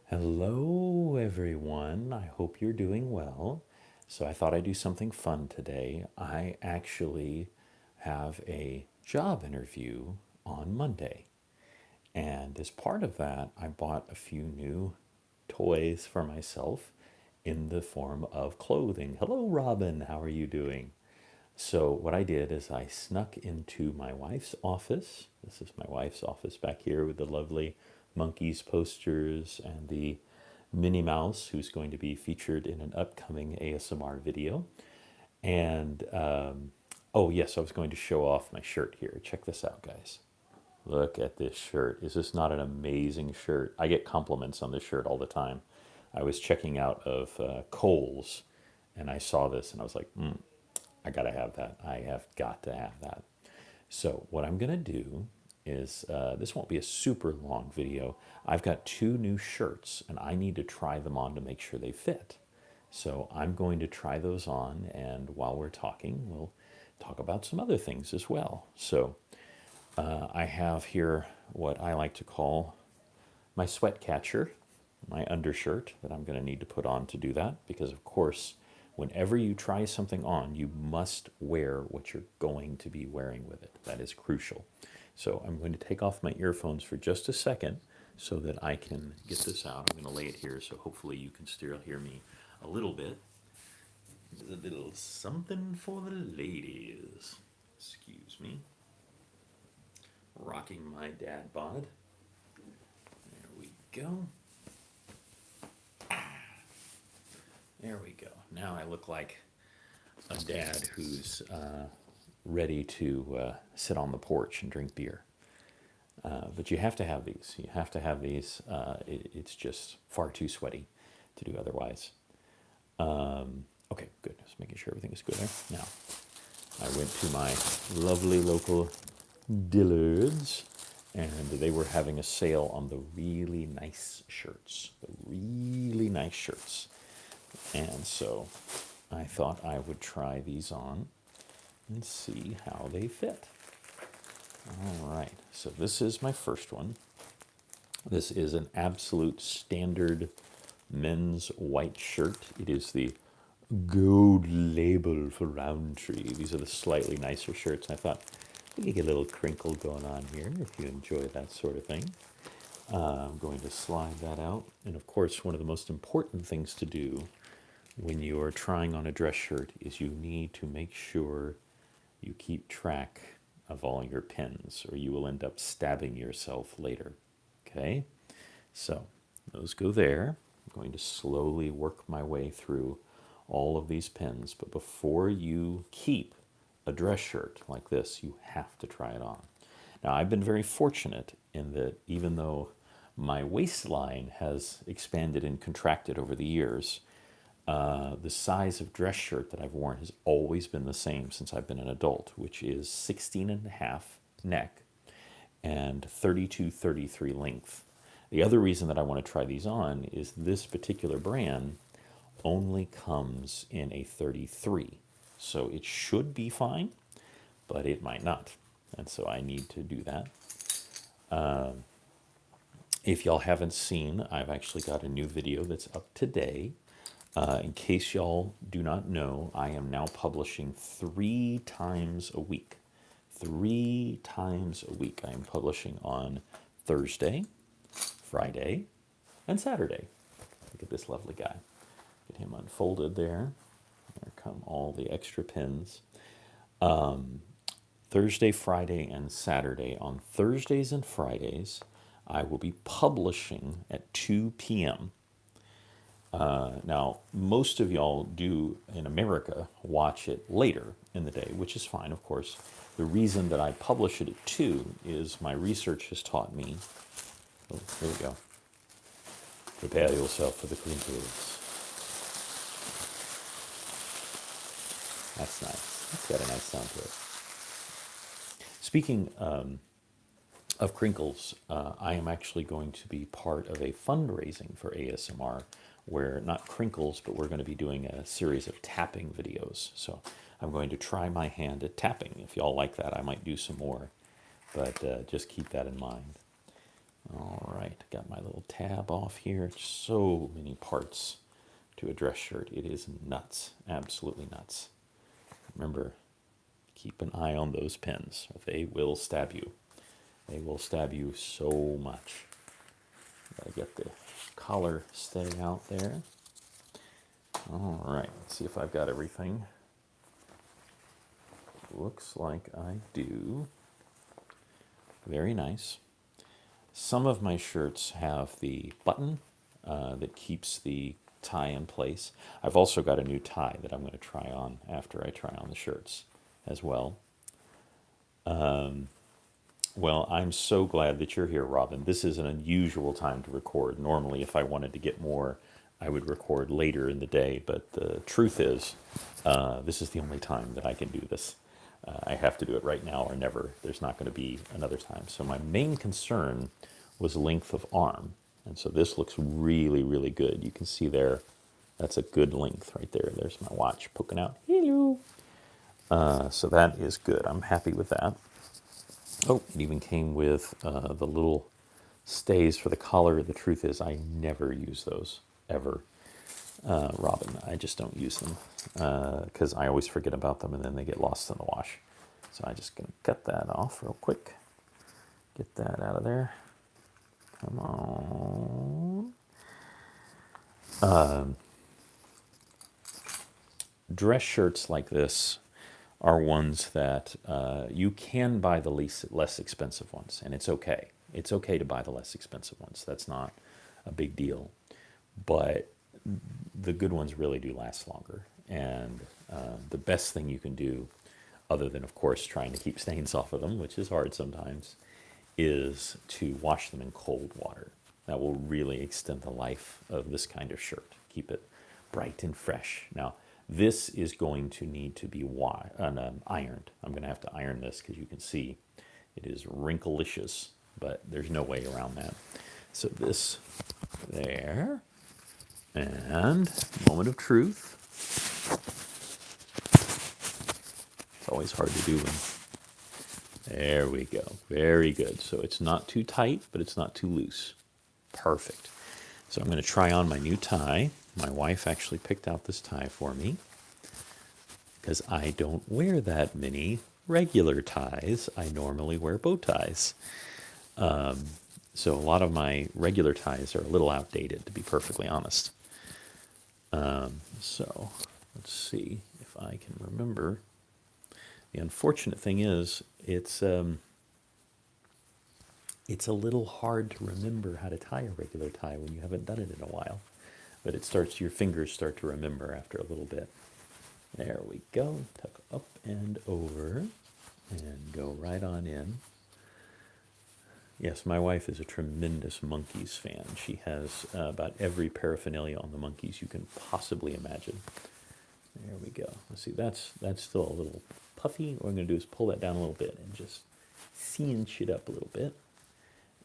Hello, everyone. I hope you're doing well. So, I thought I'd do something fun today. I actually have a job interview on Monday. And as part of that, I bought a few new toys for myself in the form of clothing. Hello, Robin. How are you doing? So, what I did is I snuck into my wife's office. This is my wife's office back here with the lovely monkeys posters and the Minnie Mouse, who's going to be featured in an upcoming ASMR video. And, oh, yes, I was going to show off my shirt here. Check this out, guys. Look at this shirt. Is this not an amazing shirt? I get compliments on this shirt all the time. I was checking out of Kohl's and I saw this and I was like, I gotta have that. I have got to have that. So what I'm gonna do is this won't be a super long video. I've got two new shirts and I need to try them on to make sure they fit. So I'm going to try those on, and while we're talking, we'll talk about some other things as well. So I have here what I like to call my sweat catcher, my undershirt that I'm going to need to put on to do that, because of course, whenever you try something on, you must wear what you're going to be wearing with it. That is crucial. So I'm going to take off my earphones for just a second so that I can get this out. I'm going to lay it here so hopefully you can still hear me a little bit. A little something for the ladies. Excuse me. Rocking my dad bod. There we go. There we go. Now I look like a dad who's ready to sit on the porch and drink beer. But you have to have these. You have to have these. It's just far too sweaty to do otherwise. Okay, good. Just making sure everything is good there. Now, I went to my lovely local Dillard's, and they were having a sale on the really nice shirts. The really nice shirts. And so I thought I would try these on and see how they fit. All right, so this is my first one. This is an absolute standard men's white shirt. It is the gold label for Roundtree. These are the slightly nicer shirts. I thought we could get a little crinkle going on here if you enjoy that sort of thing. I'm going to slide that out. And of course, one of the most important things to do when you are trying on a dress shirt is you need to make sure you keep track of all your pins, or you will end up stabbing yourself later. Okay? So those go there. I'm going to slowly work my way through all of these pins, but before you keep a dress shirt like this, you have to try it on. Now, I've been very fortunate in that even though my waistline has expanded and contracted over the years, the size of dress shirt that I've worn has always been the same since I've been an adult, which is 16 and a half neck and 32-33 length. The other reason that I want to try these on is this particular brand only comes in a 33. So it should be fine, but it might not. And so I need to do that. If y'all haven't seen, I've actually got a new video that's up today. In case y'all do not know, I am now publishing 3 times a week. 3 times a week. I am publishing on Thursday, Friday, and Saturday. Look at this lovely guy. Get him unfolded there. There come all the extra pins. Thursday, Friday, and Saturday. On Thursdays and Fridays, I will be publishing at 2 p.m. Now, most of y'all do in America watch it later in the day, which is fine, of course. The reason that I publish it at 2 is my research has taught me. Oh, here we go. Prepare yourself for the crinkles. That's nice. That's got a nice sound to it. Speaking of crinkles, I am actually going to be part of a fundraising for ASMR where not crinkles, but we're going to be doing a series of tapping videos. So I'm going to try my hand at tapping. If y'all like that, I might do some more, but just keep that in mind. All right, got my little tab off here. So many parts to a dress shirt. It is nuts, absolutely nuts. Remember, keep an eye on those pins. They will stab you. They will stab you so much. Gotta get the collar stay out there. All right, let's see if I've got everything. Looks like I do. Very nice. Some of my shirts have the button that keeps the tie in place. I've also got a new tie that I'm going to try on after I try on the shirts as well. Well, I'm so glad that you're here, Robin. This is an unusual time to record. Normally, if I wanted to get more, I would record later in the day, but the truth is, this is the only time that I can do this. I have to do it right now or never. There's not going to be another time. So my main concern was length of arm. And so this looks really, really good. You can see there, that's a good length right there. There's my watch poking out. Hello. So that is good. I'm happy with that. Oh, it even came with the little stays for the collar. The truth is, I never use those, ever. Robin, I just don't use them because I always forget about them and then they get lost in the wash. So I'm just going to cut that off real quick. Get that out of there. Come on. Dress shirts like this are ones that you can buy the less expensive ones, and it's okay. It's okay to buy the less expensive ones. That's not a big deal. But the good ones really do last longer. And the best thing you can do, other than, of course, trying to keep stains off of them, which is hard sometimes, is to wash them in cold water. That will really extend the life of this kind of shirt. Keep it bright and fresh. Now, this is going to need to be ironed. I'm going to have to iron this because you can see it is wrinklicious, but there's no way around that. So this there, and moment of truth. It's always hard to do when. There we go. Very good. So it's not too tight, but it's not too loose. Perfect. So I'm going to try on my new tie. My wife actually picked out this tie for me because I don't wear that many regular ties. I normally wear bow ties. So a lot of my regular ties are a little outdated, to be perfectly honest. So let's see if I can remember. The unfortunate thing is, it's a little hard to remember how to tie a regular tie when you haven't done it in a while. But your fingers start to remember after a little bit. There we go. Tuck up and over and go right on in. Yes, my wife is a tremendous Monkees fan. She has about every paraphernalia on the Monkees you can possibly imagine. There we go. Let's see, that's still a little puffy. What I'm going to do is pull that down a little bit and just cinch it up a little bit.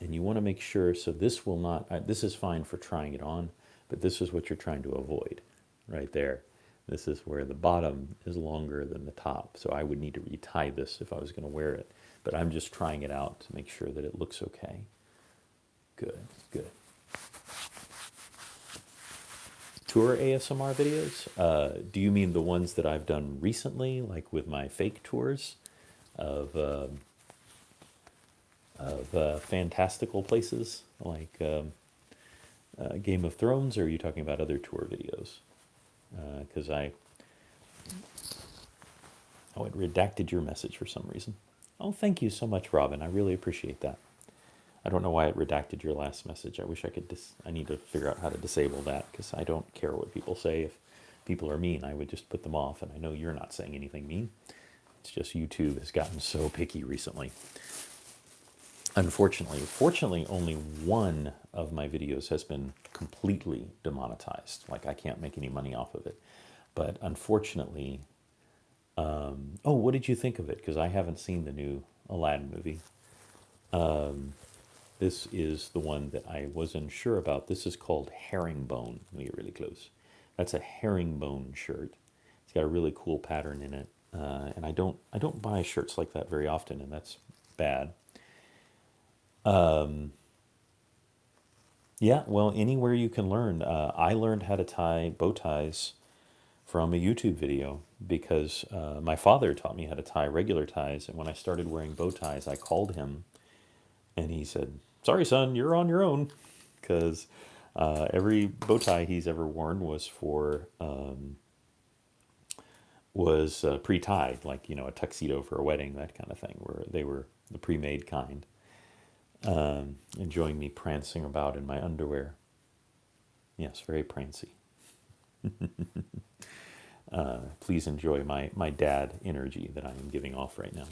And you want to make sure, so this will not, this is fine for trying it on, but this is what you're trying to avoid right there. This is where the bottom is longer than the top. So I would need to retie this if I was going to wear it. But I'm just trying it out to make sure that it looks okay. Good, good. Tour ASMR videos? Do you mean the ones that I've done recently, like with my fake tours of fantastical places, like Game of Thrones, or are you talking about other tour videos? Because it redacted your message for some reason. Oh, thank you so much, Robin. I really appreciate that. I don't know why it redacted your last message. I wish I could. I need to figure out how to disable that because I don't care what people say. If people are mean, I would just put them off. And I know you're not saying anything mean. It's just YouTube has gotten so picky recently. Fortunately, only one of my videos has been completely demonetized. Like I can't make any money off of it. But unfortunately, oh, what did you think of it? Because I haven't seen the new Aladdin movie. This is the one that I wasn't sure about. This is called Herringbone. Let me get really close. That's a herringbone shirt. It's got a really cool pattern in it, and I don't buy shirts like that very often, and that's bad. Yeah, well, anywhere you can learn. I learned how to tie bow ties from a YouTube video because my father taught me how to tie regular ties. And when I started wearing bow ties, I called him and he said, "Sorry, son, you're on your own." Because every bow tie he's ever worn was pre-tied, like a tuxedo for a wedding, that kind of thing, where they were the pre-made kind. Enjoying me prancing about in my underwear. Yes, very prancy. Please enjoy my dad energy that I am giving off right now.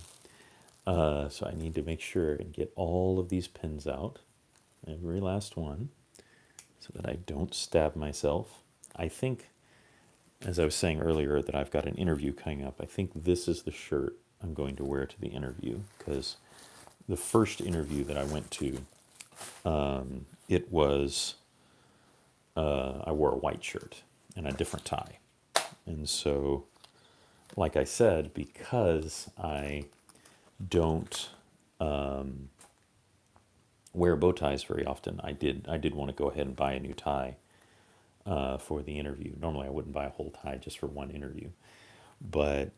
So I need to make sure and get all of these pins out, every last one, so that I don't stab myself. I think, as I was saying earlier, that I've got an interview coming up. I think this is the shirt I'm going to wear to the interview because the first interview that I went to, it was I wore a white shirt and a different tie. And so, like I said, because I don't wear bow ties very often, I did want to go ahead and buy a new tie for the interview. Normally, I wouldn't buy a whole tie just for one interview. But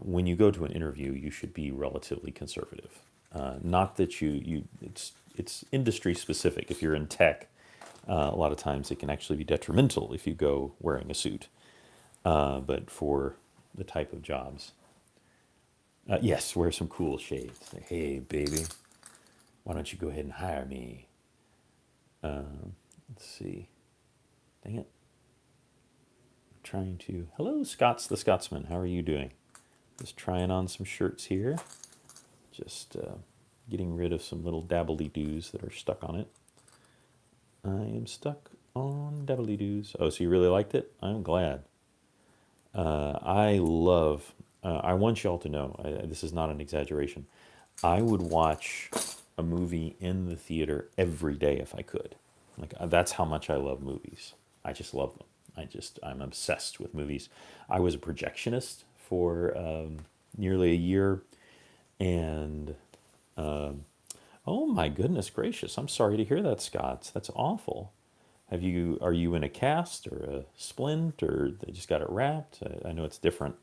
when you go to an interview, you should be relatively conservative. Not that it's industry specific. If you're in tech, a lot of times it can actually be detrimental if you go wearing a suit. But for the type of jobs, yes, wear some cool shades. Like, hey, baby, why don't you go ahead and hire me? Let's see. Dang it. I'm trying to. Hello, Scots the Scotsman. How are you doing? Just trying on some shirts here. Just getting rid of some little dabbly doos that are stuck on it. I am stuck on dabbly doos. Oh, so you really liked it? I'm glad. I love. I want y'all to know. This is not an exaggeration. I would watch a movie in the theater every day if I could. Like that's how much I love movies. I just love them. I'm obsessed with movies. I was a projectionist for nearly a year, and oh my goodness gracious! I'm sorry to hear that, Scott. That's awful. Are you in a cast or a splint or they just got it wrapped? I know it's different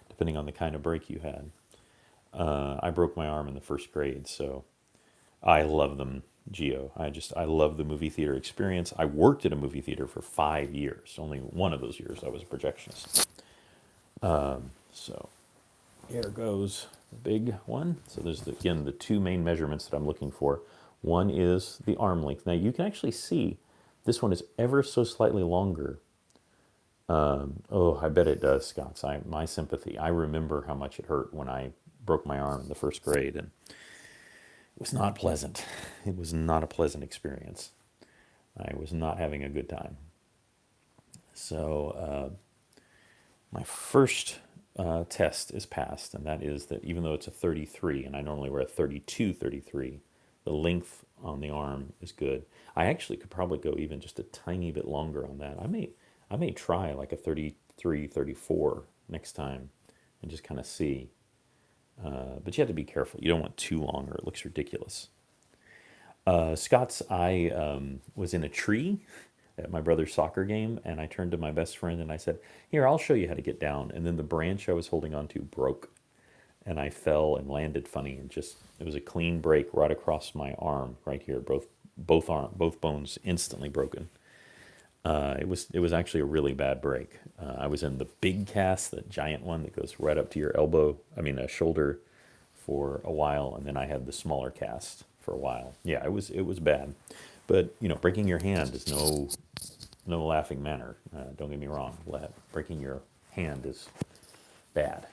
depending on the kind of break you had. I broke my arm in the first grade, so I love them, Geo. I love the movie theater experience. I worked at a movie theater for 5 years. Only one of those years I was a projectionist. So here goes the big one. So there's again the two main measurements that I'm looking for. One is the arm length. Now you can actually see this one is ever so slightly longer. Oh, I bet it does, Scott. My sympathy. I remember how much it hurt when I broke my arm in the first grade, and it was not pleasant. It was not a pleasant experience. I was not having a good time. So my first test is passed, and that is that even though it's a 33, and I normally wear a 32, 33, the length on the arm is good. I actually could probably go even just a tiny bit longer on that. I may try like a 33, 34 next time and just kind of see. But you have to be careful. You don't want too long or it looks ridiculous. Scott's, I was in a tree at my brother's soccer game, and I turned to my best friend and I said, "Here, I'll show you how to get down." And then the branch I was holding onto broke, and I fell and landed funny, and just it was a clean break right across my arm, right here, both bones instantly broken. It was actually a really bad break. I was in the big cast, the giant one that goes right up to your elbow. I mean, a shoulder, for a while, and then I had the smaller cast for a while. Yeah, it was bad, but breaking your hand is no laughing matter. Don't get me wrong. Breaking your hand is bad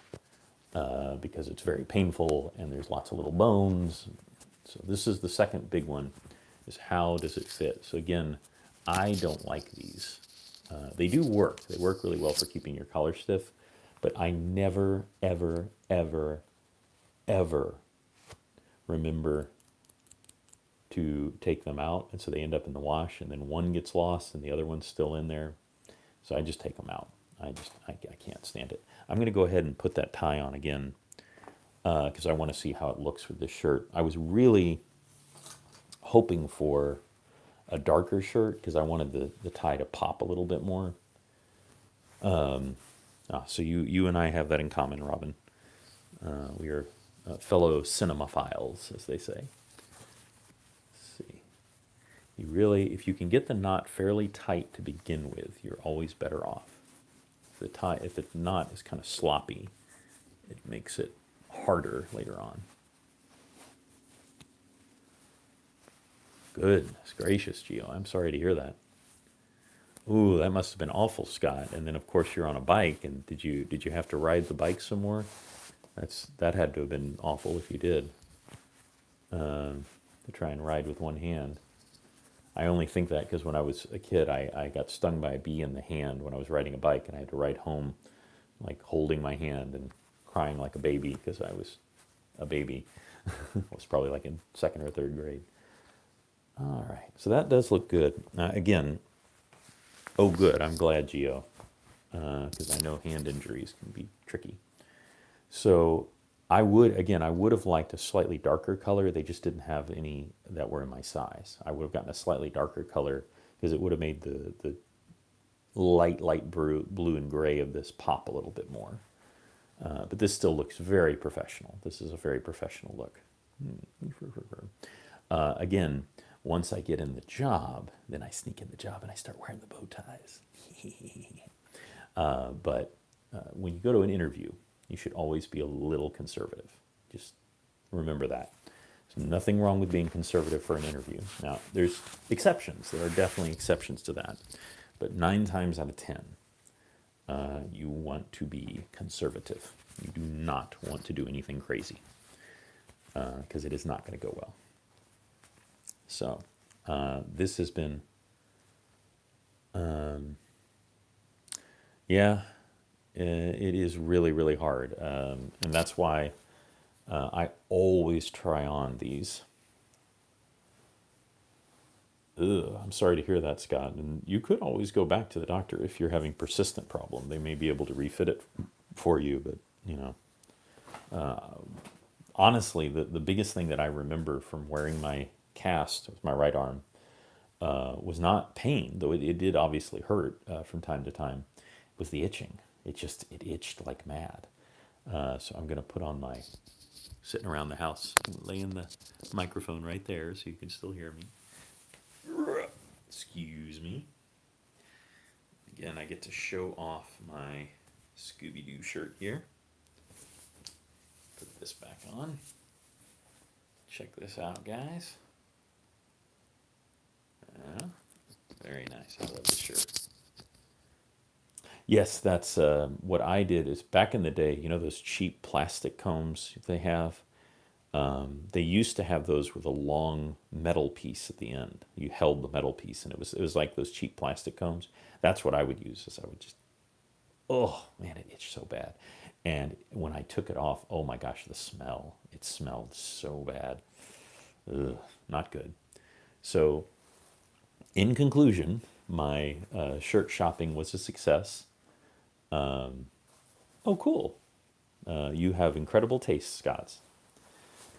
because it's very painful and there's lots of little bones. So this is the second big one: is how does it fit? So again, I don't like these. They do work. They work really well for keeping your collar stiff, but I never, ever, ever, ever remember to take them out, and so they end up in the wash, and then one gets lost and the other one's still in there. So I just take them out. I can't stand it. I'm going to go ahead and put that tie on again because I want to see how it looks with this shirt. I was really hoping for a darker shirt because I wanted the tie to pop a little bit more. So you and I have that in common, Robin. We are fellow cinemaphiles, as they say. Let's see. You really, if you can get the knot fairly tight to begin with, you're always better off. If the knot is kind of sloppy, it makes it harder later on. Goodness gracious, Gio. I'm sorry to hear that. Ooh, that must have been awful, Scott. And then of course you're on a bike, and did you have to ride the bike some more? That had to have been awful if you did. To try and ride with one hand. I only think that because when I was a kid, I got stung by a bee in the hand when I was riding a bike, and I had to ride home, like holding my hand and crying like a baby because I was a baby. I was probably like in second or third grade. All right, so that does look good. Again, oh good, I'm glad, Gio, because I know hand injuries can be tricky. So I would have liked a slightly darker color. They just didn't have any that were in my size. I would have gotten a slightly darker color because it would have made the light blue and gray of this pop a little bit more. But this still looks very professional. This is a very professional look. Again, once I get in the job, then I sneak in the job and I start wearing the bow ties. But when you go to an interview, you should always be a little conservative. Just remember that. There's nothing wrong with being conservative for an interview. Now, there's exceptions. There are definitely exceptions to that. But 9 times out of 10, you want to be conservative. You do not want to do anything crazy because it is not going to go well. So this has been, it is really, really hard. And that's why I always try on these. Ugh, I'm sorry to hear that, Scott. And you could always go back to the doctor if you're having persistent problem. They may be able to refit it for you, but honestly, the biggest thing that I remember from wearing my cast with my right arm was not pain, though it did obviously hurt from time to time. It was the itching. It itched like mad. So I'm going to put on my, sitting around the house, laying the microphone right there so you can still hear me. Excuse me. Again, I get to show off my Scooby-Doo shirt here. Put this back on. Check this out, guys. Very nice. I love this shirt. Yes, that's what I did is back in the day, you know those cheap plastic combs they have? They used to have those with a long metal piece at the end. You held the metal piece, and it was like those cheap plastic combs. That's what I would use. Is I would just, oh man, it itched so bad. And when I took it off, oh my gosh, the smell! It smelled so bad. Ugh, not good. So, in conclusion, my shirt shopping was a success. Oh, cool! You have incredible taste, Scott.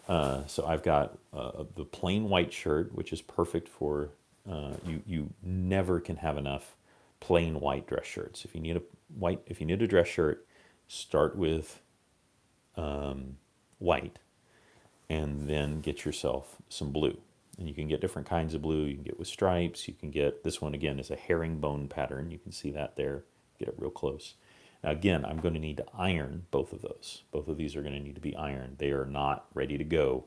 So I've got the plain white shirt, which is perfect for you. Never can have enough plain white dress shirts. If you need a dress shirt, start with white, and then get yourself some blue. And you can get different kinds of blue. You can get with stripes. You can get this one again is a herringbone pattern. You can see that there. Get it real close. Now again, I'm going to need to iron both of those. Both of these are going to need to be ironed. They are not ready to go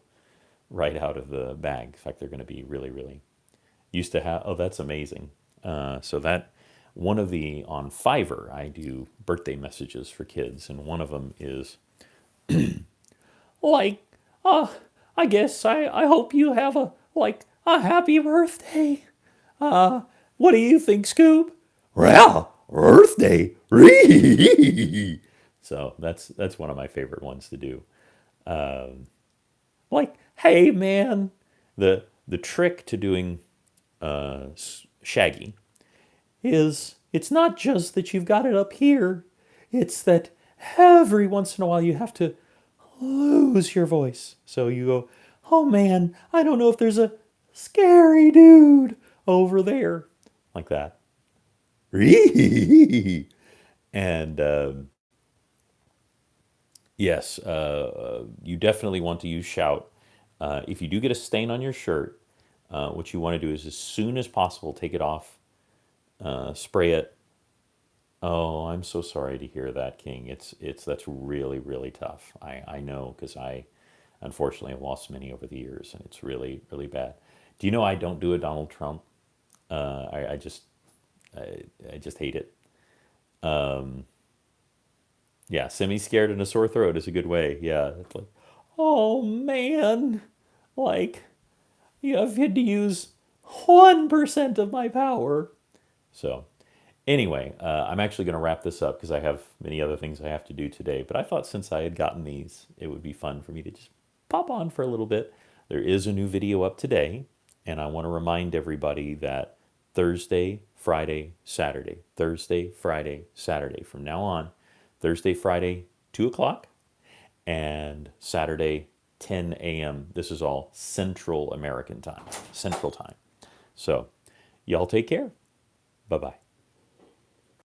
right out of the bag. In fact, they're going to be really, really used to have. Oh, that's amazing. So that one of the on Fiverr, I do birthday messages for kids, and one of them is like, I guess I hope you have a happy birthday. What do you think, Scoob? Well, birthday. So that's one of my favorite ones to do. Hey man, the trick to doing Shaggy is it's not just that you've got it up here, it's that every once in a while you have to lose your voice. So you go, oh man, I don't know if there's a scary dude over there, like that. And yes, you definitely want to use shout. If you do get a stain on your shirt, what you want to do is as soon as possible take it off, spray it. Oh, I'm so sorry to hear that, King. It's that's really really tough. I know because I unfortunately have lost many over the years, and it's really really bad. Do you know I don't do a Donald Trump? I just I just hate it. Yeah, semi scared and a sore throat is a good way. Yeah, it's like, oh man, like I've had to use 1% of my power. So anyway, I'm actually going to wrap this up because I have many other things I have to do today. But I thought since I had gotten these, it would be fun for me to just pop on for a little bit. There is a new video up today, and I want to remind everybody that Thursday, Friday, Saturday, Thursday, Friday, Saturday, from now on, Thursday, Friday, 2 o'clock, and Saturday, 10 a.m. This is all Central American time, Central time. So, y'all take care. Bye bye.